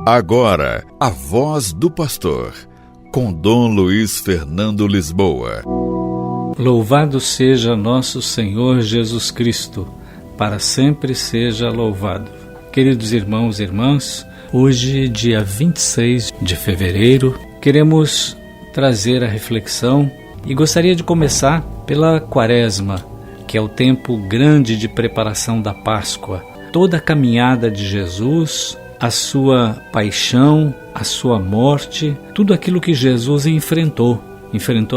Agora, a voz do pastor, com Dom Luiz Fernando Lisboa. Louvado seja nosso Senhor Jesus Cristo, para sempre seja louvado. Queridos irmãos e irmãs, hoje, dia 26 de fevereiro, queremos trazer a reflexão e gostaria de começar pela Quaresma, que é o tempo grande de preparação da Páscoa. Toda a caminhada de Jesus, a sua paixão, a sua morte, tudo aquilo que Jesus enfrentou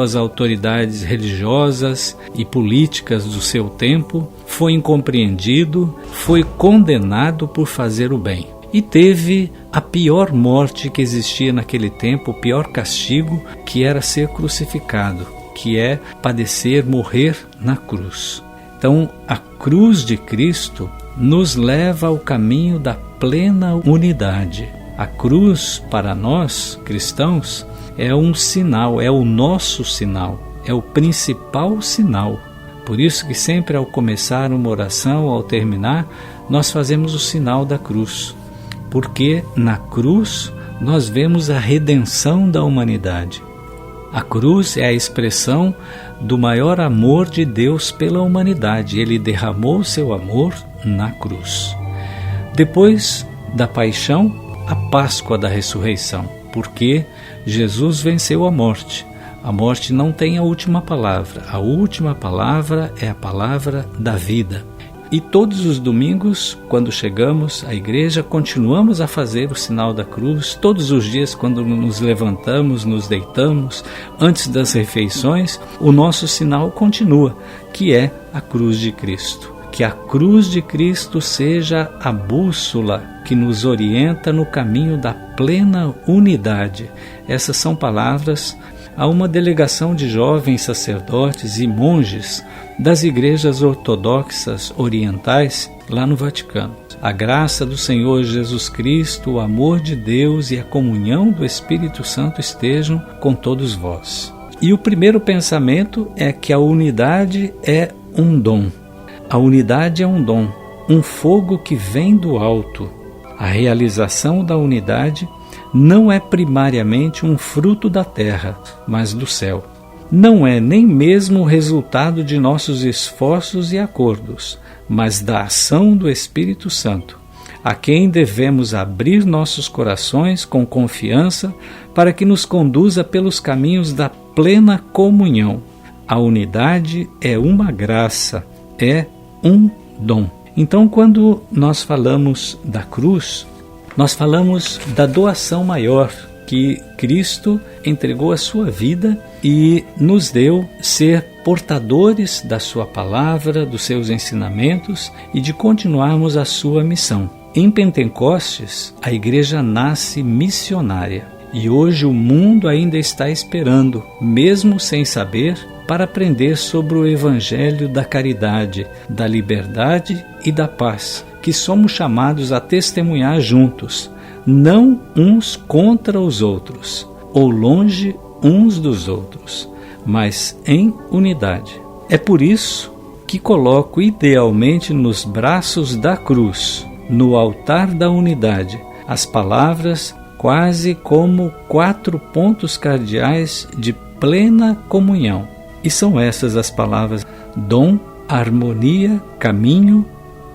as autoridades religiosas e políticas do seu tempo, foi incompreendido, foi condenado por fazer o bem. E teve a pior morte que existia naquele tempo, o pior castigo, que era ser crucificado, que é padecer, morrer na cruz. Então, a cruz de Cristo nos leva ao caminho da plena unidade. A cruz, para nós, cristãos, é um sinal, é o nosso sinal, é o principal sinal. Por isso que sempre ao começar uma oração, ao terminar, nós fazemos o sinal da cruz. Porque na cruz nós vemos a redenção da humanidade. A cruz é a expressão do maior amor de Deus pela humanidade. Ele derramou seu amor na cruz. Depois da paixão, a Páscoa da ressurreição, porque Jesus venceu a morte. A morte não tem a última palavra. A última palavra é a palavra da vida. E todos os domingos, quando chegamos à igreja, continuamos a fazer o sinal da cruz. Todos os dias, quando nos levantamos, nos deitamos, antes das refeições, o nosso sinal continua, que é a cruz de Cristo. Que a cruz de Cristo seja a bússola que nos orienta no caminho da plena unidade. Essas são palavras a uma delegação de jovens sacerdotes e monges das igrejas ortodoxas orientais lá no Vaticano. A graça do Senhor Jesus Cristo, o amor de Deus e a comunhão do Espírito Santo estejam com todos vós. E o primeiro pensamento é que a unidade é um dom. A unidade é um dom, um fogo que vem do alto. A realização da unidade não é primariamente um fruto da terra, mas do céu. Não é nem mesmo o resultado de nossos esforços e acordos, mas da ação do Espírito Santo, a quem devemos abrir nossos corações com confiança para que nos conduza pelos caminhos da plena comunhão. A unidade é uma graça, é um dom. Então, quando nós falamos da cruz, nós falamos da doação maior, que Cristo entregou a sua vida e nos deu ser portadores da sua palavra, dos seus ensinamentos e de continuarmos a sua missão. Em Pentecostes, a igreja nasce missionária e hoje o mundo ainda está esperando, mesmo sem saber, para aprender sobre o Evangelho da caridade, da liberdade e da paz, que somos chamados a testemunhar juntos, não uns contra os outros, ou longe uns dos outros, mas em unidade. É por isso que coloco idealmente nos braços da cruz, no altar da unidade, as palavras quase como 4 pontos cardeais de plena comunhão. E são essas as palavras: dom, harmonia, caminho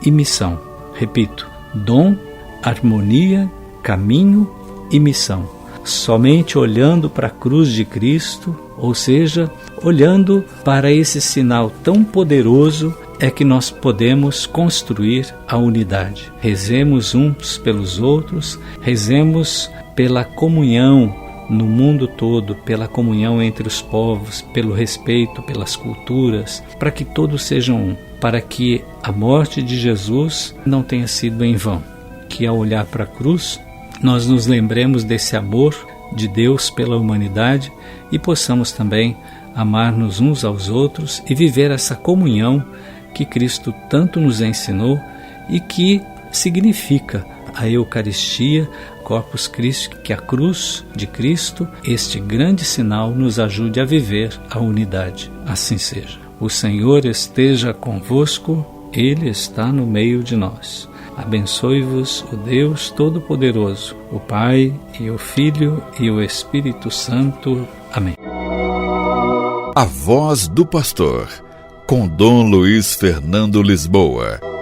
e missão. Repito, dom, harmonia, caminho e missão. Somente olhando para a cruz de Cristo, ou seja, olhando para esse sinal tão poderoso, é que nós podemos construir a unidade. Rezemos uns pelos outros, rezemos pela comunhão no mundo todo, pela comunhão entre os povos, pelo respeito pelas culturas, para que todos sejam um, para que a morte de Jesus não tenha sido em vão. Que ao olhar para a cruz, nós nos lembremos desse amor de Deus pela humanidade e possamos também amar-nos uns aos outros e viver essa comunhão que Cristo tanto nos ensinou e que significa a Eucaristia, Corpus Christi, que a cruz de Cristo, este grande sinal, nos ajude a viver a unidade. Assim seja. O Senhor esteja convosco, Ele está no meio de nós. Abençoe-vos o Deus Todo-Poderoso, o Pai e o Filho e o Espírito Santo. Amém. A Voz do Pastor, com Dom Luiz Fernando Lisboa.